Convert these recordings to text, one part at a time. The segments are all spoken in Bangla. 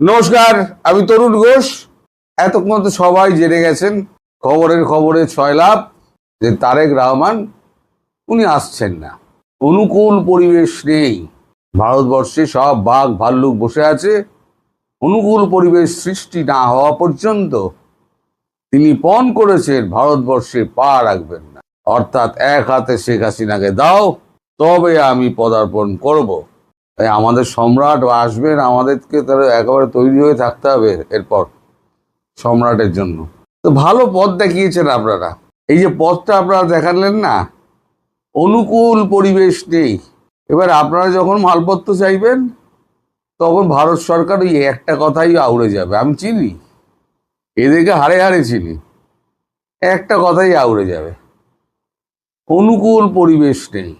নমস্কার, আমি তরুণ ঘোষ। এতক্ষণ তো সবাই জেনে গেছেন, খবরে ছয় লাভ যে তারেক রহমান উনি আসছেন না। অনুকূল পরিবেশ নেই ভারতবর্ষে, সব বাঘ ভাল্লুক বসে আছে। অনুকূল পরিবেশ সৃষ্টি না হওয়া পর্যন্ত তিনি পণ করেছেন ভারতবর্ষে পা রাখবেন না। অর্থাৎ এক হাতে শেখ হাসিনাকে দাও, তবে আমি পদার্পণ করব। তাই আমাদের সম্রাট আসবেন, আমাদেরকে তারা একেবারে তৈরি হয়ে থাকতে হবে এরপর সম্রাটের জন্য। তো ভালো পথ দেখিয়েছেন আপনারা। এই যে পথটা আপনারা দেখালেন না, অনুকূল পরিবেশ নেই। এবার আপনারা যখন মালপত্র চাইবেন তখন ভারত সরকার ওই একটা কথাই আউড়ে যাবে। আমি চিনি এদেরকে, হাড়ে হাড়ে চিনি। একটা কথাই আউড়ে যাবে, অনুকূল পরিবেশ নেই।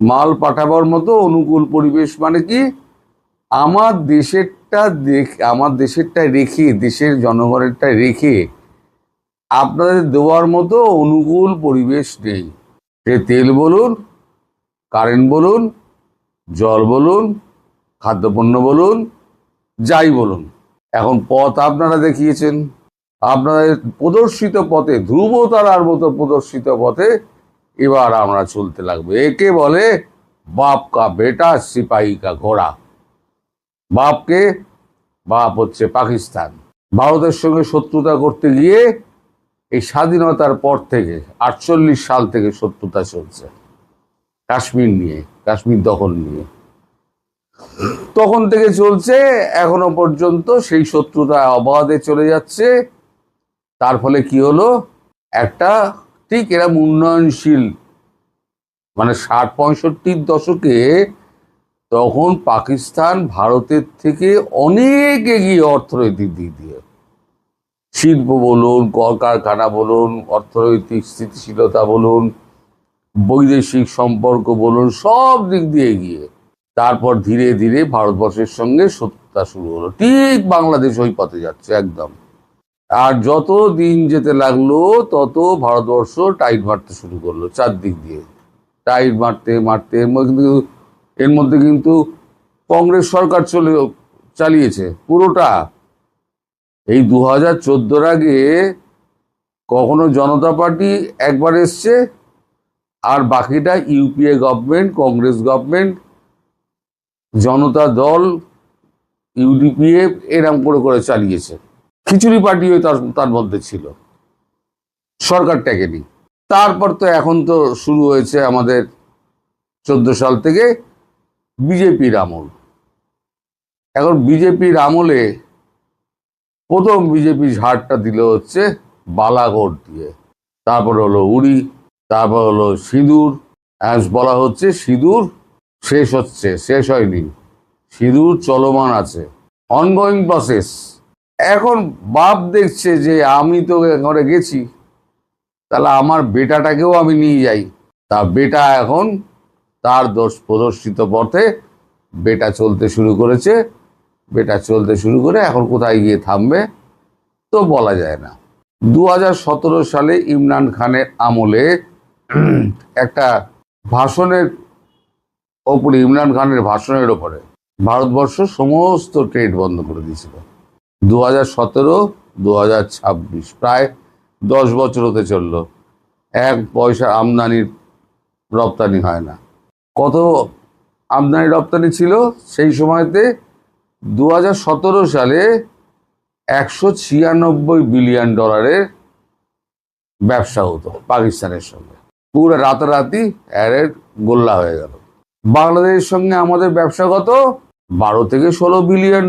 মাল পাঠাবার মতো অনুকূল পরিবেশ মানে কি? আমার দেশেরটা রেখে, দেশের জনগণেরটা রেখে আপনাদের দেওয়ার মতো অনুকূল পরিবেশ নেই। সে তেল বলুন, কারেন্ট বলুন, জল বলুন, খাদ্যপণ্য বলুন, যাই বলুন। এখন পথ আপনারা দেখিয়েছেন, আপনাদের প্রদর্শিত পথে, ধ্রুবতারার মতো প্রদর্শিত পথে এবার আমরা চলতে লাগবে। একে বলে বাপ কা বেটা সিপাহী কা ঘোড়া। বাপকে, বাপ হচ্ছে পাকিস্তান। ভারতের সঙ্গে শত্রুতা করতে গিয়ে এই স্বাধীনতার পর থেকে 48 সাল থেকে শত্রুতা চলছে কাশ্মীর নিয়ে, কাশ্মীর দখল নিয়ে। তখন থেকে চলছে, এখনো পর্যন্ত সেই শত্রুতা অবাধে চলে যাচ্ছে। তার ফলে কি হলো? একটা ঠিক এরকম উন্নয়নশীল, মানে 60-65 দশকে তখন পাকিস্তান ভারতের থেকে অনেক এগিয়ে অর্থনৈতিক দিক দিয়ে, শিল্প বলুন, কলকারখানা বলুন, অর্থনৈতিক স্থিতিশীলতা বলুন, বৈদেশিক সম্পর্ক বলুন, সব দিক দিয়ে এগিয়ে। তারপর ধীরে ধীরে ভারতবর্ষের সঙ্গে শত্রুতা শুরু হলো। ঠিক বাংলাদেশ ওই পথে যাচ্ছে একদম। আর যত দিন যেতে লাগলো তত ভারতবর্ষ টাইট মারতে শুরু করলো চারদিক দিয়ে। টাইট মারতে মারতে এর মধ্যে কিন্তু কংগ্রেস সরকার চালিয়েছে পুরোটা। এই 2014-র আগে কখনো জনতা পার্টি একবার এসছে, আর বাকিটা ইউপিএ গভর্নমেন্ট, কংগ্রেস গভর্নমেন্ট, জনতা দল, ইউডিপিএ এরম করে করে চালিয়েছে। খিচুড়ি পার্টিও তার মধ্যে ছিল, সরকার টেকেনি। তারপর তো এখন তো শুরু হয়েছে আমাদের 14 সাল থেকে বিজেপির আমল। এখন বিজেপির আমলে প্রথম বিজেপি ঝাড়টা দিল হচ্ছে বালাঘোট দিয়ে, তারপর হলো উড়ি, তারপর হলো সিঁদুর। বলা হচ্ছে সিঁদুর শেষ হচ্ছে, শেষ হয়নি, সিঁদুর চলমান আছে, অনগোয়িং প্রসেস। এখন বাপ দেখছে যে আমি তো এখানে গেছি, তাহলে আমার বেটাটাকেও আমি নিয়ে যাই। তা বেটা এখন তার দোষ প্রদর্শিত পথে বেটা চলতে শুরু করেছে। বেটা চলতে শুরু করে এখন কোথায় গিয়ে থামবে তো বলা যায় না। 2017 সালে ইমরান খানের আমলে একটা ভাষণের ওপরে, ইমরান খানের ভাষণের ওপরে ভারতবর্ষ সমস্ত ট্রেড বন্ধ করে দিয়েছিল। 2017-2026 প্রায় 10 বছর হতে চলল, 1 পয়সা আমদানির রপ্তানি হয় না। কত আমদানি রপ্তানি ছিল সেই সময়তে? 2017 সালে $196 বিলিয়ন ব্যবসা হতো পাকিস্তানের সঙ্গে। পুরো রাতারাতি গোল্লা হয়ে গেল। বাংলাদেশের সঙ্গে আমাদের ব্যবসা কত? $12-16 বিলিয়ন।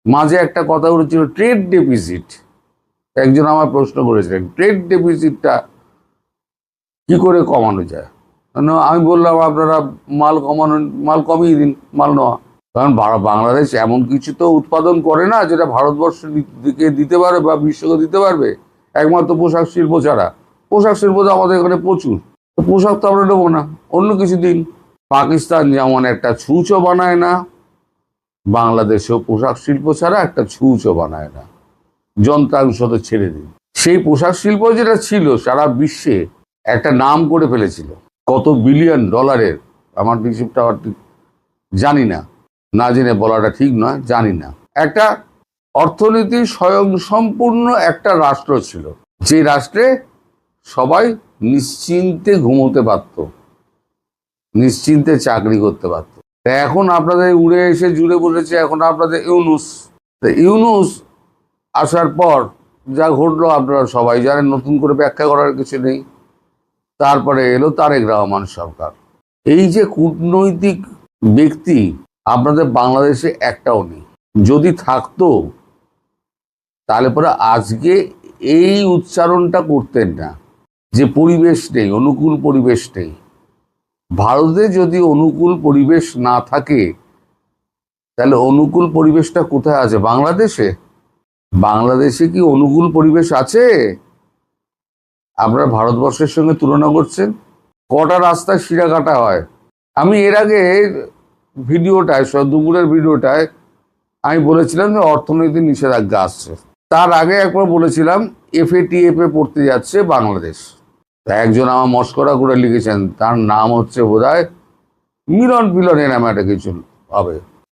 মাঝে একটা কথা উঠেছিল ট্রেড ডেফিসিট। একজন আমার প্রশ্ন করেছিলেন ট্রেড ডেফিসিটটা কি করে কমানো যায়। আমি বললাম আপনারা মাল কমিয়ে দিন, মাল নেওয়া। কারণ বাংলাদেশ এমন কিছু তো উৎপাদন করে না যেটা ভারতবর্ষকে দিতে পারবে বা বিশ্বকে দিতে পারবে, একমাত্র পোশাক শিল্প ছাড়া। পোশাক শিল্প তো আমাদের এখানে প্রচুর, তো পোশাক তো আমরা নেবো না, অন্য কিছু দিন। পাকিস্তান যেমন একটা ছুঁচো বানায় না, বাংলাদেশেও পোশাক শিল্প ছাড়া একটা ছুঁচো বানায় না। যন্ত্রাংশ তো ছেড়ে দিন। সেই পোশাক শিল্প যেটা ছিল সারা বিশ্বে একটা নাম করে ফেলেছিল, কত বিলিয়ন ডলারের। আমার হিসেবটা জানি না, না জেনে বলাটা ঠিক নয়, জানি না। একটা অর্থনীতি স্বয়ংসম্পূর্ণ একটা রাষ্ট্র ছিল, যে রাষ্ট্রে সবাই নিশ্চিন্তে ঘুমোতে পারত, নিশ্চিন্তে চাকরি করতে পারত। এখন আপনাদের উড়ে এসে জুড়ে বসেছে এখন আপনাদের ইউনুস। ইউনুস আসার পর যা ঘটলো আপনারা সবাই জানেন, নতুন করে ব্যাখ্যা করার কিছু নেই। তারপরে এলো তারেক রহমান সরকার। এই যে কূটনৈতিক ব্যক্তি আপনাদের বাংলাদেশে একটাও নেই। যদি থাকতো তাহলে পরে আজকে এই উচ্চারণটা করতেন না যে পরিবেশ নেই, অনুকূল পরিবেশ নেই। ভারতে যদি অনুকূল পরিবেশ না থাকে তাহলে অনুকূল পরিবেশটা কোথায় আছে? বাংলাদেশে। বাংলাদেশে কি অনুকূল পরিবেশ আছে? আপনারা ভারতবর্ষের সঙ্গে তুলনা করছেন। কটা রাস্তায় শিরা কাটা হয়। আমি এর আগে ভিডিওটায়, দুপুরের ভিডিওটায় আমি বলেছিলাম যে অর্থনৈতিক নিষেধাজ্ঞা আসছে। তার আগে একবার বলেছিলাম FATF পড়তে যাচ্ছে বাংলাদেশ। একজন আমার মস্করা করে লিখেছেন, তার নাম হচ্ছে বোধহয় মিলন পিলন, এরম একটা কিছু হবে।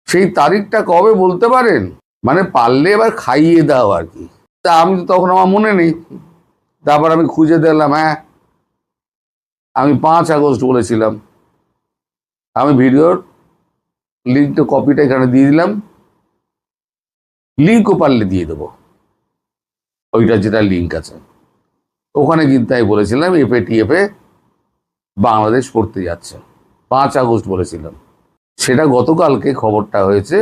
সেই তারিখটা কবে বলতে পারেন? মানে পারলে এবার খাইয়ে দাও আর কি। তা আমি তো তখন আমার মনে নেই। তারপর আমি খুঁজে দেখলাম, হ্যাঁ আমি 5 আগস্ট বলেছিলাম। আমি ভিডিওর লিঙ্কটা, কপিটা এখানে দিয়ে দিলাম, লিঙ্কও পারলে দিয়ে দেবো, ওইটা যেটা লিঙ্ক আছে ওখানে কিন্তু আমি বলেছিলাম FATF বাংলাদেশ পড়তে যাচ্ছে, 5 আগস্ট বলেছিলাম। সেটা গতকালকে খবরটা হয়েছে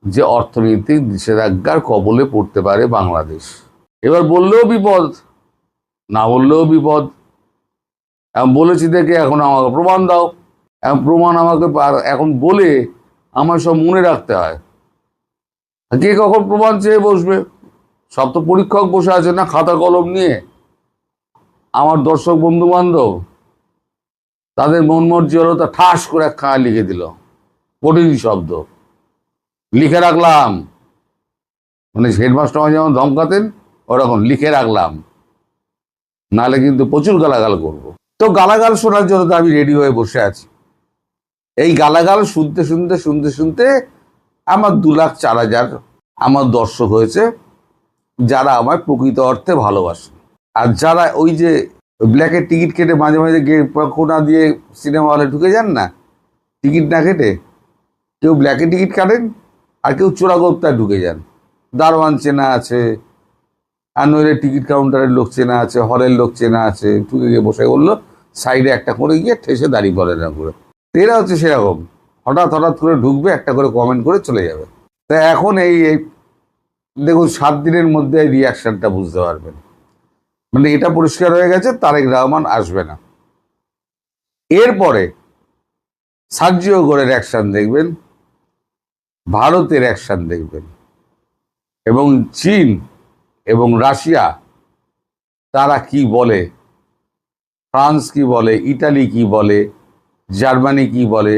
যে অর্থনৈতিক নিষেধাজ্ঞার কবলে পড়তে পারে বাংলাদেশ। এবার বললেও বিপদ, না বললেও বিপদ। এখন বলেছি দেখে এখন আমাকে প্রমাণ দাও। এখন প্রমাণ আমাকে এখন বলে আমার সব মনে রাখতে হয়। কে কখন প্রমাণ চেয়ে বসবে? সব তো পরীক্ষক বসে আছে না খাতা কলম নিয়ে। আমার দর্শক বন্ধু বান্ধব তাদের মন মর্জি হলো, তা ঠাস করে এক খাঁ লিখে দিল, কঠিন শব্দ লিখে রাখলাম। মানে হেডমাস্টার যেমন ধমকাতেন ওরকম লিখে রাখলাম, নাহলে কিন্তু প্রচুর গালাগাল করব। তো গালাগাল শোনার জন্য তো আমি রেডি হয়ে বসে আছি। এই গালাগাল শুনতে শুনতে শুনতে শুনতে আমার 2,04,000 আমার দর্শক হয়েছে, যারা আমায় প্রকৃত অর্থে ভালোবাসে। আর যারা ওই যে ব্ল্যাকের টিকিট কেটে মাঝে মাঝে কোনা দিয়ে সিনেমা হলে ঢুকে যান না, টিকিট না কেটে, কেউ ব্ল্যাকে টিকিট কাটেন আর কেউ চোরাগোপ্তায় ঢুকে যান। দারোয়ান চেনা আছে, আর নইলে টিকিট কাউন্টারের লোক চেনা আছে, হলের লোক চেনা আছে, ঢুকে গিয়ে বসে বললো, সাইডে একটা করে গিয়ে ঠেসে দাঁড়িয়ে পড়ে না করে। এরা হচ্ছে সেরকম, হঠাৎ হঠাৎ করে ঢুকবে, একটা করে কমেন্ট করে চলে যাবে। তা এখন এই দেখুন 7 দিনের মধ্যে এই রিয়াকশনটা বুঝতে পারবেন। মানে এটা পরিষ্কার হয়ে গেছে, তারেক রহমান আসবে না। এরপরে সার্জিও গোরের অ্যাকশন দেখবেন, ভারতের অ্যাকশন দেখবেন, এবং চীন এবং রাশিয়া তারা কি বলে, ফ্রান্স কি বলে, ইটালি কি বলে, জার্মানি কি বলে।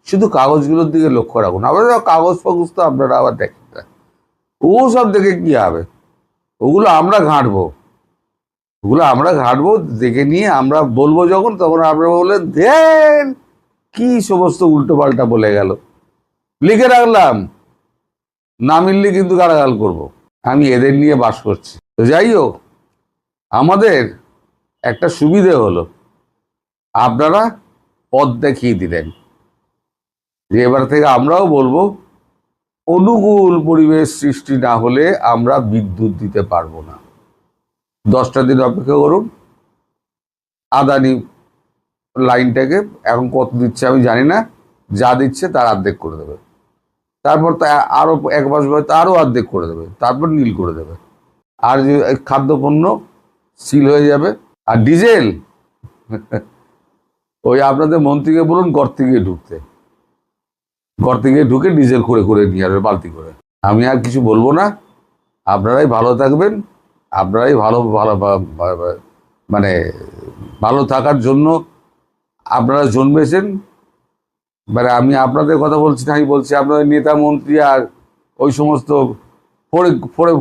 শুধু কাগজগুলোর দিকে লক্ষ্য রাখুন। আবার কাগজ ফাগজ তো আপনারা আবার দেখেন না, ও সব দেখে কি হবে? ওগুলো আমরা ঘাঁটবো, ওগুলো আমরা ঘাঁটবো, দেখে নিয়ে আমরা বলবো যখন, তখন আপনারা বললেন দেন কি সমস্ত উল্টো পাল্টা বলে গেল। লিখে রাখলাম, না মিললে কিন্তু গালাগাল করবো। আমি এদের নিয়ে বাস করছি। তো যাই হোক, আমাদের একটা সুবিধে হলো, আপনারা পথ দেখিয়ে দিলেন যে এবার থেকে আমরাও বলবো অনুকূল পরিবেশ সৃষ্টি না হলে আমরা বিদ্যুৎ দিতে পারবো না। 10টা দিন অপেক্ষা করুন। আদানি লাইনটাকে এখন কত দিচ্ছে আমি জানি না, যা দিচ্ছে তার অর্ধেক করে দেবে, তারপর তা আরো 1 মাস বাদে আরো অর্ধেক করে দেবে, তারপর নীল করে দেবে। আর যে খাদ্যপণ্য সিল হয়ে যাবে। আর ডিজেল ওই আপনাদের মন্ত্রীকে বলুন গর্তে গিয়ে ঢুকতে, গর্তে গিয়ে ঢুকে ডিজেল করে করে নিয়ে আসবে বালতি করে। আমি আর কিছু বলবো না। আপনারাই ভালো থাকবেন, আপনারাই ভালো ভালো মানে ভালো থাকার জন্য আপনারা জন্মেছেন। মানে আমি আপনাদের কথা বলছি না, আমি বলছি আপনাদের নেতা মন্ত্রী আর ওই সমস্ত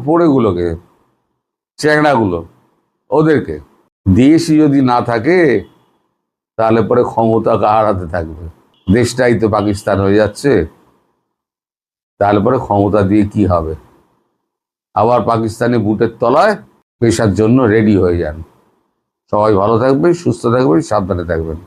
ফোড়েগুলোকে, চ্যাংড়াগুলো, ওদেরকে। দেশই যদি না থাকে তাহলে পরে ক্ষমতা কার হাতে থাকবে? দেশটাই তো পাকিস্তান হয়ে যাচ্ছে, তাহলে পরে ক্ষমতা দিয়ে কি হবে? আবার পাকিস্তানি বুটের তলায় পেশার জন্য রেডি হয়ে যান। সবাই ভালো থাকবেন, সুস্থ থাকবেন, সাবধানে থাকবেন।